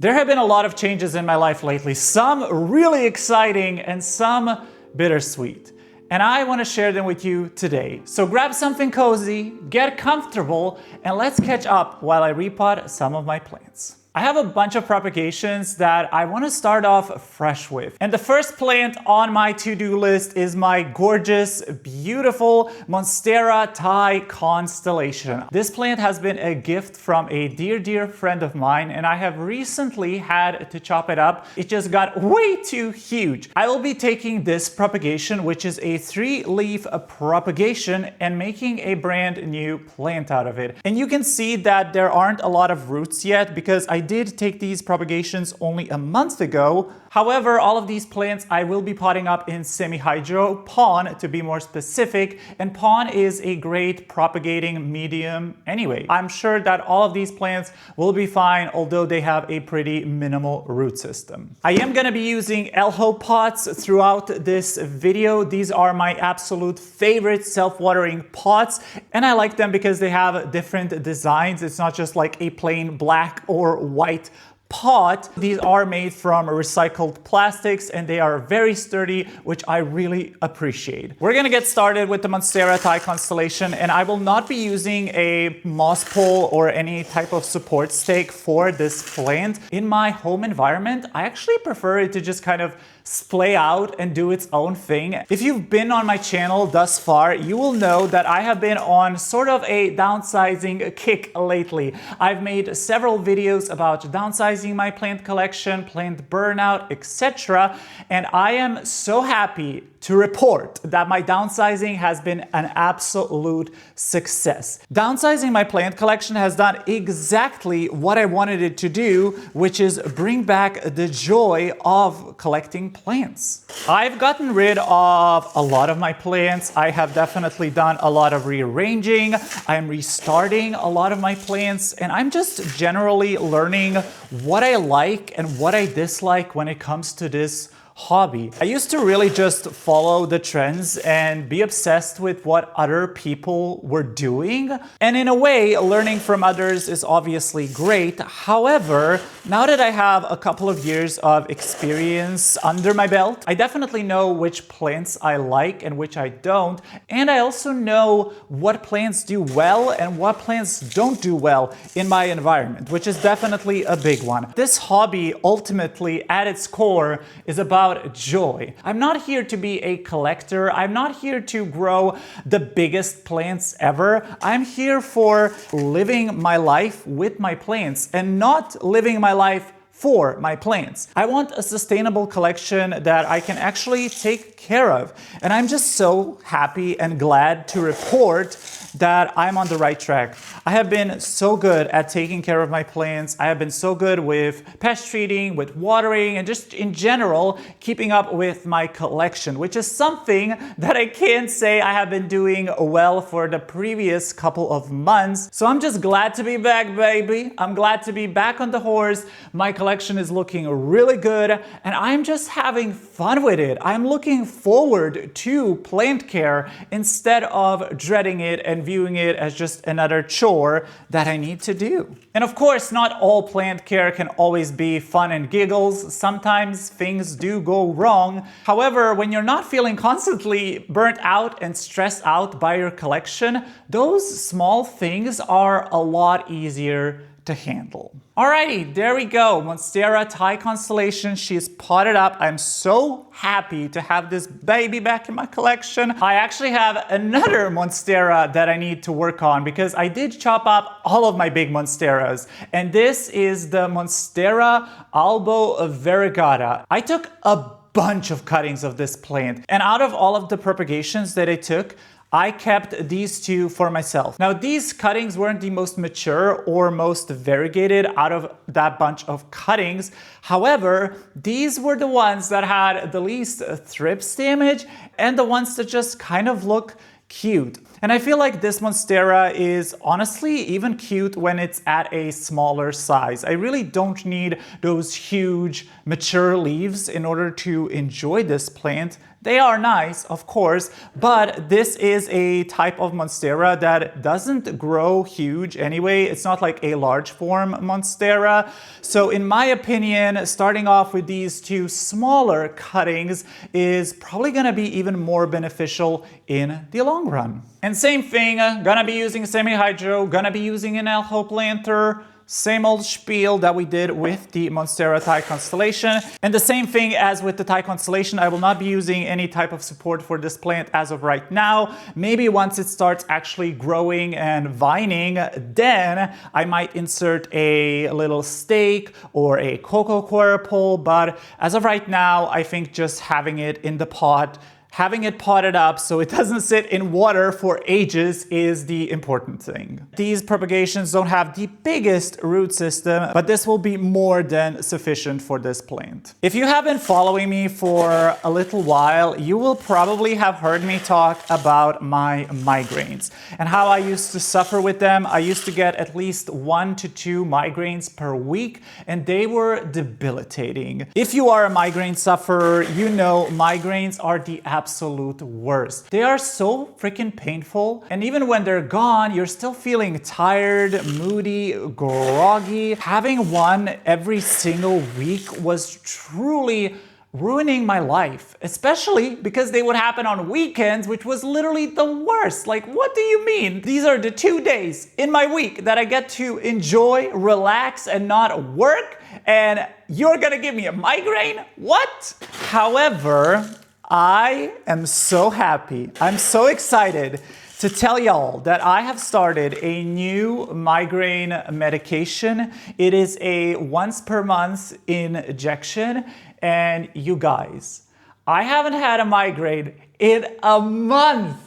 There have been a lot of changes in my life lately, some really exciting and some bittersweet. And I want to share them with you today. So grab something cozy, get comfortable, and let's catch up while I repot some of my plants. I have a bunch of propagations that I want to start off fresh with. And the first plant on my to-do list is my gorgeous, beautiful Monstera Thai Constellation. This plant has been a gift from a dear friend of mine, and I have recently had to chop it up. It just got way too huge. I will be taking this propagation, which is a 3-leaf propagation, and making a brand new plant out of it. And you can see that there aren't a lot of roots yet because I did take these propagations only a month ago. However, all of these plants I will be potting up in semi-hydro, pon to be more specific, and pon is a great propagating medium anyway. I'm sure that all of these plants will be fine, although they have a pretty minimal root system. I am going to be using Albo pots throughout this video. These are my absolute favorite self-watering pots, and I like them because they have different designs. It's not just like a plain black or white pot. These are made from recycled plastics and they are very sturdy, which I really appreciate. We're gonna get started with the Monstera Thai Constellation, and I will not be using a moss pole or any type of support stake for this plant. In my home environment, I actually prefer it to just kind of splay out and do its own thing. If you've been on my channel thus far, you will know that I have been on sort of a downsizing kick lately. I've made several videos about downsizing my plant collection, plant burnout, etc. And I am so happy to report that my downsizing has been an absolute success. Downsizing my plant collection has done exactly what I wanted it to do, which is bring back the joy of collecting plants. I've gotten rid of a lot of my plants. I have definitely done a lot of rearranging. I'm restarting a lot of my plants, and I'm just generally learning what I like and what I dislike when it comes to this hobby. I used to really just follow the trends and be obsessed with what other people were doing. And in a way, learning from others is obviously great. However, now that I have a couple of years of experience under my belt, I definitely know which plants I like and which I don't. And I also know what plants do well and what plants don't do well in my environment, which is definitely a big one. This hobby ultimately at its core is about joy. I'm not here to be a collector. I'm not here to grow the biggest plants ever. I'm here for living my life with my plants and not living my life for my plants. I want a sustainable collection that I can actually take care of. And I'm just so happy and glad to report that I'm on the right track. I have been so good at taking care of my plants. I have been so good with pest treating, with watering, and just in general, keeping up with my collection, which is something that I can't say I have been doing well for the previous couple of months. So I'm just glad to be back, baby. I'm glad to be back on the horse. My collection is looking really good, and I'm just having fun with it. I'm looking forward to plant care instead of dreading it and viewing it as just another chore that I need to do. And of course, not all plant care can always be fun and giggles. Sometimes things do go wrong. However, when you're not feeling constantly burnt out and stressed out by your collection, those small things are a lot easier to handle. Alrighty, there we go. Monstera Thai Constellation. She's potted up. I'm so happy to have this baby back in my collection. I actually have another Monstera that I need to work on because I did chop up all of my big Monsteras. And this is the Monstera Albo Variegata. I took a bunch of cuttings of this plant. And out of all of the propagations that I took, I kept these two for myself. Now, these cuttings weren't the most mature or most variegated out of that bunch of cuttings. However, these were the ones that had the least thrips damage and the ones that just kind of look cute. And I feel like this Monstera is honestly even cute when it's at a smaller size. I really don't need those huge mature leaves in order to enjoy this plant They are nice, of course, but this is a type of Monstera that doesn't grow huge anyway. It's not like a large form Monstera. So in my opinion, starting off with these two smaller cuttings is probably gonna be even more beneficial in the long run. And same thing, gonna be using semi-hydro, gonna be using an Albo planter. Same old spiel that we did with the Monstera Thai Constellation. And the same thing as with the Thai Constellation, I will not be using any type of support for this plant as of right now. Maybe once it starts actually growing and vining, then I might insert a little stake or a cocoa coir pole. But as of right now, I think just having it in the pot, having it potted up so it doesn't sit in water for ages is the important thing. These propagations don't have the biggest root system, but this will be more than sufficient for this plant. If you have been following me for a little while, you will probably have heard me talk about my migraines and how I used to suffer with them. I used to get at least 1 to 2 migraines per week, and they were debilitating. If you are a migraine sufferer, you know migraines are the absolute worst. They are so freaking painful, and even when they're gone, you're still feeling tired, moody, groggy. Having one every single week was truly ruining my life, especially because they would happen on weekends, which was literally the worst. Like, what do you mean? These are the 2 days in my week that I get to enjoy, relax, and not work, and you're gonna give me a migraine? What? However, I am so happy, I'm so excited to tell y'all that I have started a new migraine medication. It is a once per month injection, and you guys, I haven't had a migraine in a month.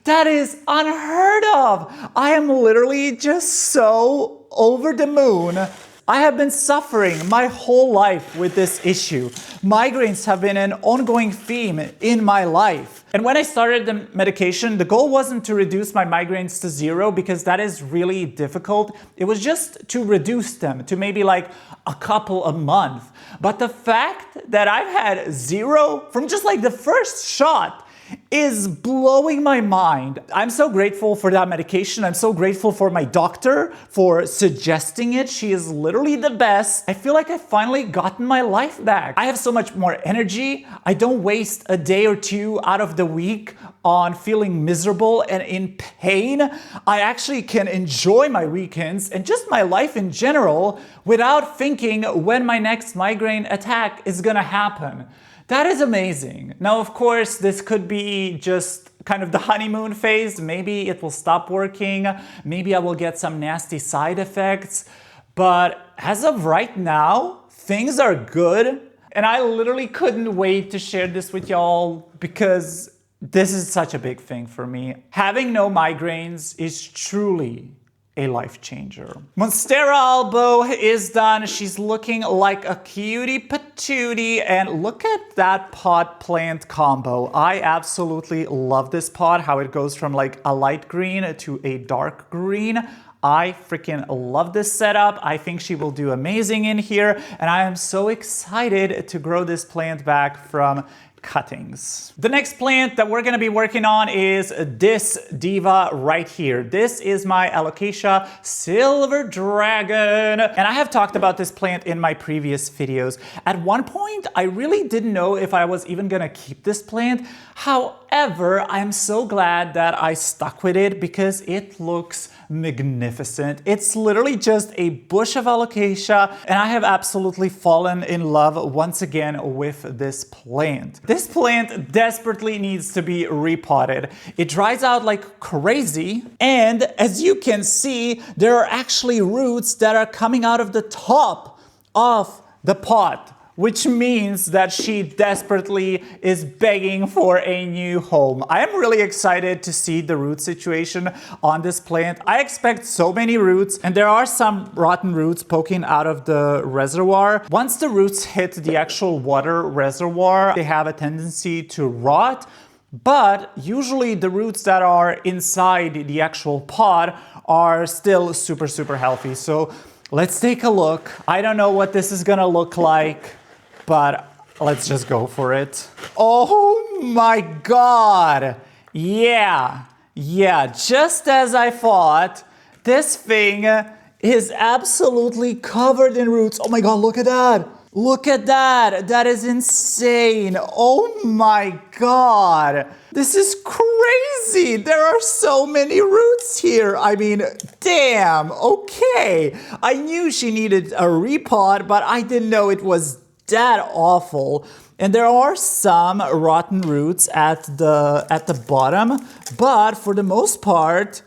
That is unheard of. I am literally just so over the moon. I have been suffering my whole life with this issue. Migraines have been an ongoing theme in my life. And when I started the medication, the goal wasn't to reduce my migraines to 0, because that is really difficult. It was just to reduce them to maybe like a couple a month. But the fact that I've had 0 from just like the first shot is blowing my mind. I'm so grateful for that medication. I'm so grateful for my doctor for suggesting it. She is literally the best. I feel like I've finally gotten my life back. I have so much more energy. I don't waste a day or 2 out of the week on feeling miserable and in pain. I actually can enjoy my weekends and just my life in general without thinking when my next migraine attack is gonna happen. That is amazing. Now, of course, this could be just kind of the honeymoon phase. Maybe it will stop working. Maybe I will get some nasty side effects. But as of right now, things are good. And I literally couldn't wait to share this with y'all because this is such a big thing for me. Having no migraines is truly a life changer. Monstera Albo is done. She's looking like a cutie patootie, and look at that pot plant combo. I absolutely love this pot, how it goes from like a light green to a dark green. I freaking love this setup. I think she will do amazing in here, and I am so excited to grow this plant back from cuttings. The next plant that we're gonna be working on is this diva right here. This is my Alocasia Silver Dragon. And I have talked about this plant in my previous videos. At one point, I really didn't know if I was even gonna keep this plant. However, I'm so glad that I stuck with it because it looks magnificent. It's literally just a bush of Alocasia, and I have absolutely fallen in love once again with this plant. This plant desperately needs to be repotted. It dries out like crazy, and as you can see, there are actually roots that are coming out of the top of the pot, which means that she desperately is begging for a new home. I am really excited to see the root situation on this plant. I expect so many roots, and there are some rotten roots poking out of the reservoir. Once the roots hit the actual water reservoir, they have a tendency to rot, but usually the roots that are inside the actual pot are still super healthy. So let's take a look. I don't know what this is gonna look like, but let's just go for it. Oh my God. Yeah, just as I thought, this thing is absolutely covered in roots. Oh my God, look at that. Look at that. That is insane. Oh my God. This is crazy. There are so many roots here. I mean, damn. Okay. I knew she needed a repot, but I didn't know it was that awful. And there are some rotten roots at the bottom, but for the most part,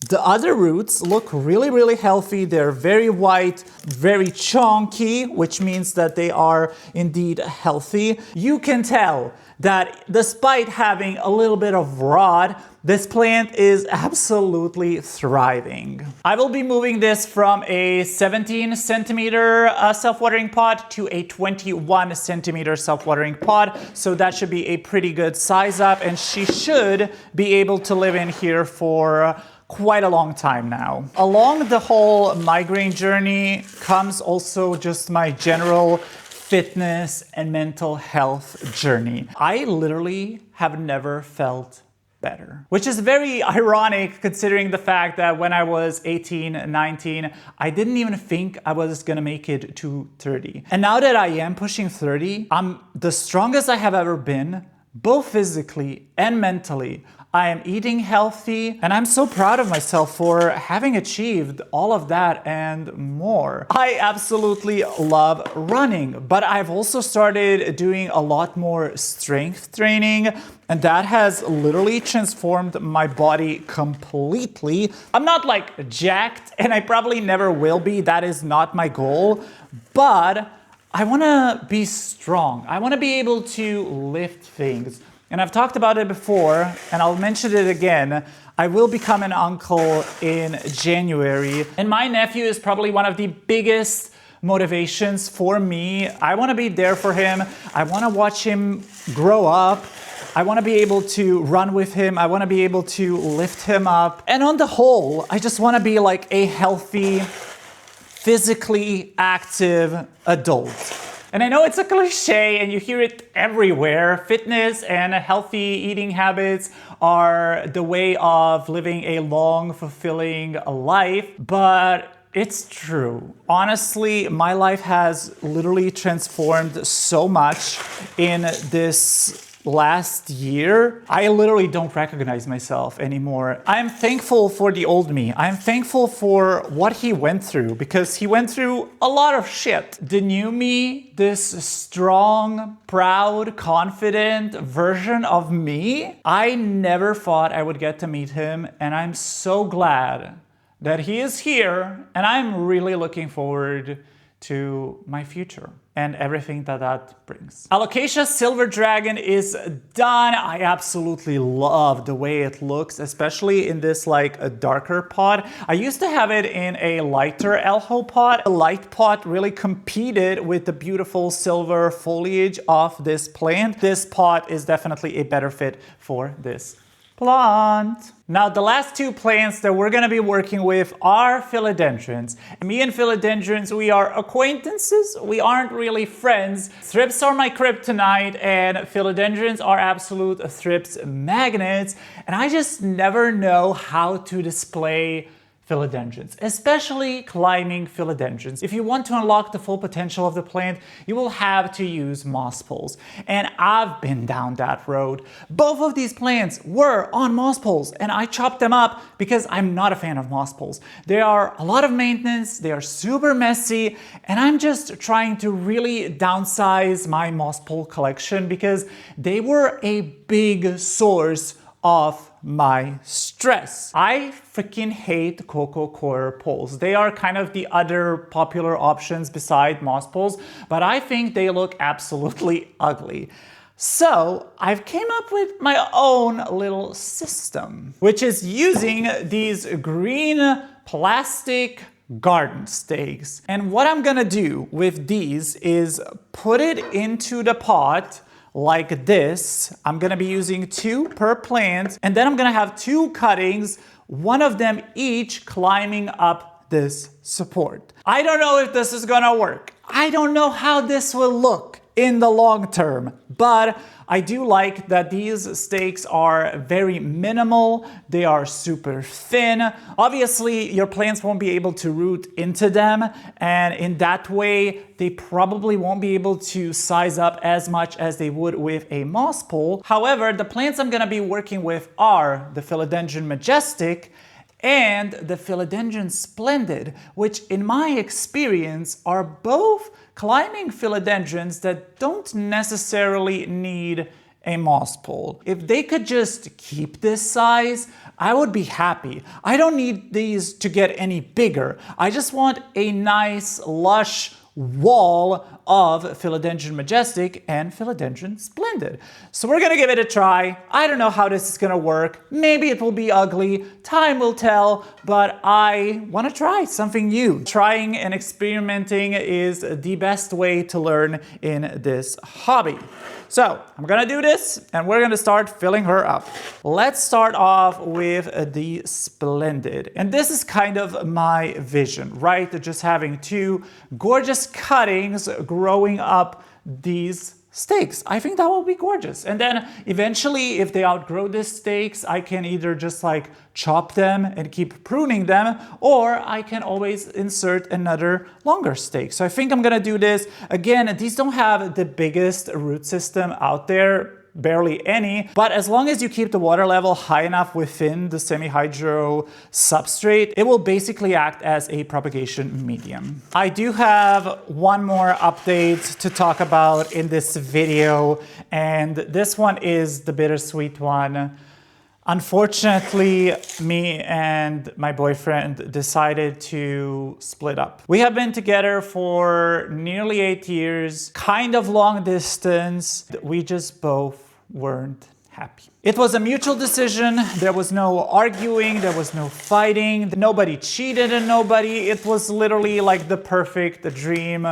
the other roots look really, really healthy. They're very white, very chunky, which means that they are indeed healthy. You can tell that despite having a little bit of rot, this plant is absolutely thriving. I will be moving this from a 17 centimeter self-watering pot to a 21 centimeter self-watering pot. So that should be a pretty good size up, and she should be able to live in here for quite a long time now. Along the whole migraine journey comes also just my general fitness and mental health journey. I literally have never felt better, which is very ironic considering the fact that when I was 18, 19, I didn't even think I was gonna make it to 30. And now that I am pushing 30, I'm the strongest I have ever been, both physically and mentally. I am eating healthy, and I'm so proud of myself for having achieved all of that and more. I absolutely love running, but I've also started doing a lot more strength training, and that has literally transformed my body completely. I'm not like jacked, and I probably never will be. That is not my goal, but I wanna be strong. I wanna be able to lift things. And I've talked about it before, and I'll mention it again. I will become an uncle in January, and my nephew is probably one of the biggest motivations for me. I want to be there for him. I want to watch him grow up. I want to be able to run with him. I want to be able to lift him up. And on the whole, I just want to be like a healthy, physically active adult. And I know it's a cliche and you hear it everywhere. Fitness and healthy eating habits are the way of living a long, fulfilling life, but it's true. Honestly, my life has literally transformed so much in this last year. I literally don't recognize myself anymore. I'm thankful for the old me. I'm thankful for what he went through, because he went through a lot of shit. The new me, this strong, proud, confident version of me, I never thought I would get to meet him, and I'm so glad that he is here, and I'm really looking forward to my future and everything that that brings. Alocasia Silver Dragon is done. I absolutely love the way it looks, especially in this like a darker pot. I used to have it in a lighter Elho pot. The light pot really competed with the beautiful silver foliage of this plant. This pot is definitely a better fit for this plant. Now, the last two plants that we're gonna be working with are philodendrons. Me and philodendrons, we are acquaintances. We aren't really friends. Thrips are my kryptonite, and philodendrons are absolute thrips magnets. And I just never know how to display philodendrons, especially climbing philodendrons. If you want to unlock the full potential of the plant, you will have to use moss poles. And I've been down that road. Both of these plants were on moss poles, and I chopped them up because I'm not a fan of moss poles. They are a lot of maintenance, they are super messy, and I'm just trying to really downsize my moss pole collection because they were a big source of my stress. I freaking hate cocoa coir poles. They are kind of the other popular options beside moss poles, but I think they look absolutely ugly. So I've came up with my own little system, which is using these green plastic garden stakes. And what I'm gonna do with these is put it into the pot like this. I'm gonna be using 2 per plant, and then I'm gonna have 2 cuttings, one of them each climbing up this support. I don't know if this is gonna work. I don't know how this will look. in the long term. But I do like that these stakes are very minimal. They are super thin. Obviously, your plants won't be able to root into them, and in that way, they probably won't be able to size up as much as they would with a moss pole. However, the plants I'm gonna be working with are the Philodendron Majestic and the Philodendron Splendid, which in my experience are both climbing philodendrons that don't necessarily need a moss pole. If they could just keep this size, I would be happy. I don't need these to get any bigger. I just want a nice, lush wall of Philodendron Majestic and Philodendron Splendid. So we're gonna give it a try. I don't know how this is gonna work. Maybe it will be ugly. Time will tell, but I wanna try something new. Trying and experimenting is the best way to learn in this hobby. So I'm gonna do this and we're gonna start filling her up. Let's start off with the Splendid. And this is kind of my vision, right? Just having two gorgeous cuttings growing up these stakes. I think that will be gorgeous. And then eventually, if they outgrow these stakes, I can either just like chop them and keep pruning them, or I can always insert another longer stake. So I think I'm gonna do this. Again, these don't have the biggest root system out there, barely any, but as long as you keep the water level high enough within the semi-hydro substrate, it will basically act as a propagation medium. I do have one more update to talk about in this video, and this one is the bittersweet one. Unfortunately, me and my boyfriend decided to split up. We have been together for nearly 8 years, kind of long distance. We just both weren't happy. It was a mutual decision. There was no arguing, there was no fighting. Nobody cheated on nobody. It was literally like the perfect dream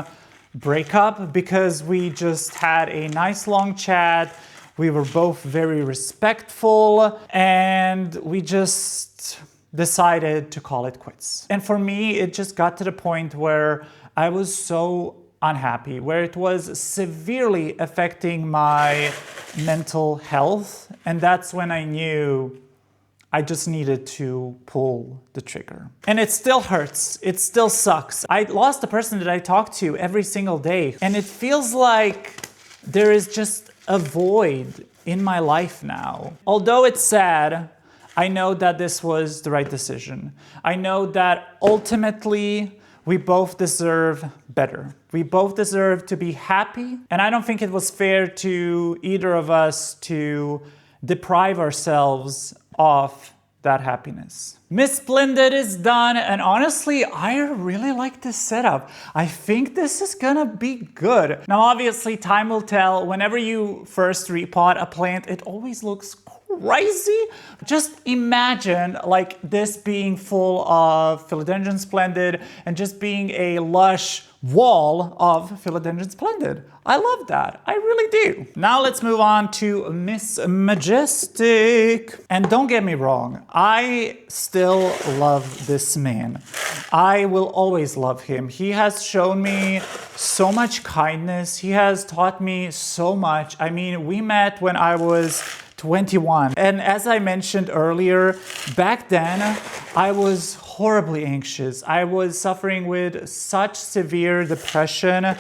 breakup because we just had a nice long chat. We were both very respectful and we just decided to call it quits. And for me, it just got to the point where I was so unhappy, where it was severely affecting my mental health. And that's when I knew I just needed to pull the trigger. And it still hurts. It still sucks. I lost the person that I talk to every single day. And it feels like there is just a void in my life now. Although it's sad, I know that this was the right decision. I know that ultimately we both deserve better. We both deserve to be happy. And I don't think it was fair to either of us to deprive ourselves of that happiness. Miss Splendid is done, and honestly, I really like this setup. I think this is gonna be good. Now, obviously, time will tell. Whenever you first repot a plant, it always looks crazy. Just imagine like this being full of Philodendron Splendid and just being a lush wall of Philodendron Splendid. I love that. I really do. Now let's move on to Miss Majestic. And don't get me wrong, I still love this man. I will always love him. He has shown me so much kindness. He has taught me so much. I mean, we met when I was 21. And as I mentioned earlier, back then, I was horribly anxious. I was suffering with such severe depression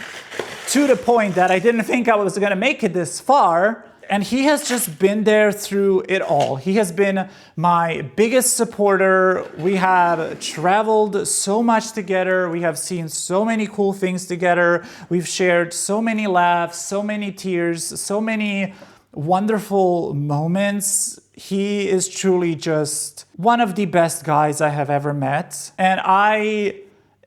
to the point that I didn't think I was gonna make it this far. And he has just been there through it all. He has been my biggest supporter. We have traveled so much together. We have seen so many cool things together. We've shared so many laughs, so many tears, so many wonderful moments. He is truly just one of the best guys I have ever met. And I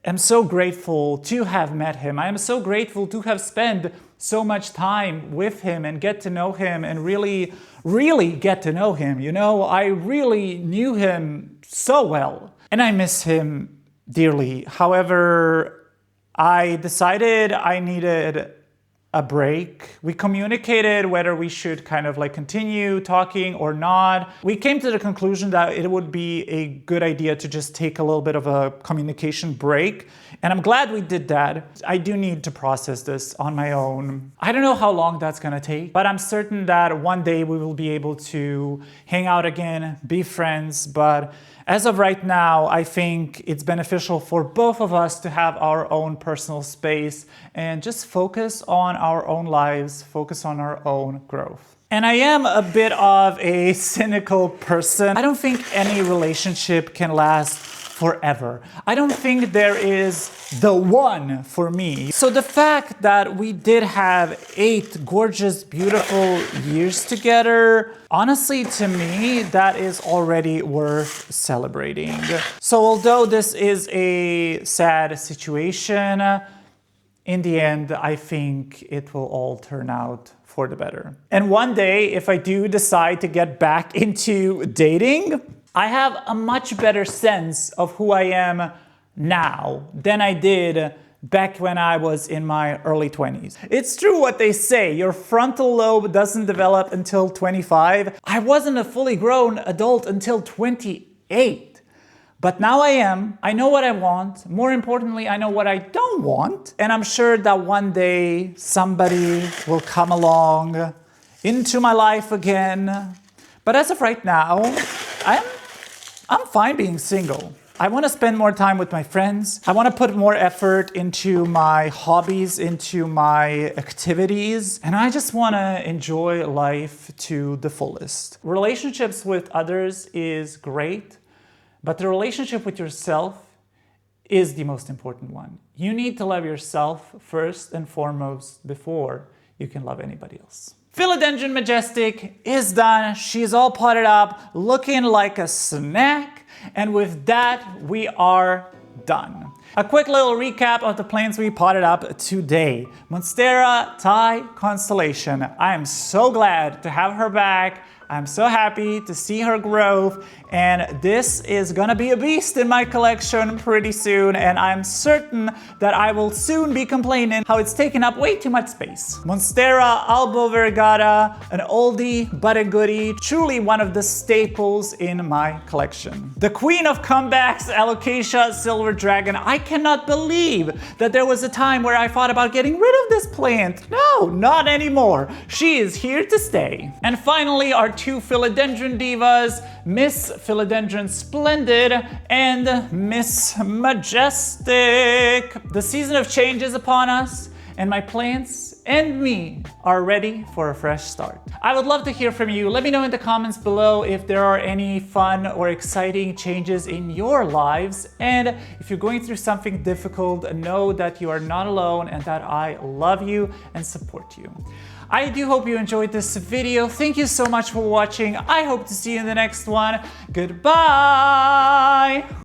am so grateful to have met him. I am so grateful to have spent so much time with him and get to know him and really get to know him. You know, I really knew him so well and I miss him dearly. However, I decided I needed a break. We communicated whether we should kind of like continue talking or not. We came to the conclusion that it would be a good idea to just take a little bit of a communication break. And I'm glad we did that. I do need to process this on my own. I don't know how long that's gonna take, but I'm certain that one day we will be able to hang out again, be friends. But as of right now, I think it's beneficial for both of us to have our own personal space and just focus on our own lives, focus on our own growth. And I am a bit of a cynical person. I don't think any relationship can last forever. I don't think there is the one for me. So the fact that we did have 8 gorgeous, beautiful years together, honestly, to me, that is already worth celebrating. So although this is a sad situation, in the end, I think it will all turn out for the better. And one day, if I do decide to get back into dating, I have a much better sense of who I am now than I did back when I was in my early 20s. It's true what they say, your frontal lobe doesn't develop until 25. I wasn't a fully grown adult until 28. But now I am. I know what I want. More importantly, I know what I don't want. And I'm sure that one day somebody will come along into my life again. But as of right now, I'm fine being single. I want to spend more time with my friends. I want to put more effort into my hobbies, into my activities, and I just want to enjoy life to the fullest. Relationships with others is great, but the relationship with yourself is the most important one. You need to love yourself first and foremost before you can love anybody else. Philodendron Majestic is done. She's all potted up, looking like a snack. And with that, we are done. A quick little recap of the plants we potted up today. Monstera, Thai, Constellation. I am so glad to have her back. I'm so happy to see her growth, and this is gonna be a beast in my collection pretty soon, and I'm certain that I will soon be complaining how it's taking up way too much space. Monstera, Albo, Variegata, an oldie but a goodie, truly one of the staples in my collection. The queen of comebacks, Alocasia, Silver Dragon. I cannot believe that there was a time where I thought about getting rid of this plant. No, not anymore. She is here to stay. And finally, our 2 philodendron divas, Miss Philodendron Splendid and Miss Majestic. The season of change is upon us, and my plants and me are ready for a fresh start. I would love to hear from you. Let me know in the comments below if there are any fun or exciting changes in your lives. And if you're going through something difficult, know that you are not alone and that I love you and support you. I do hope you enjoyed this video. Thank you so much for watching. I hope to see you in the next one. Goodbye!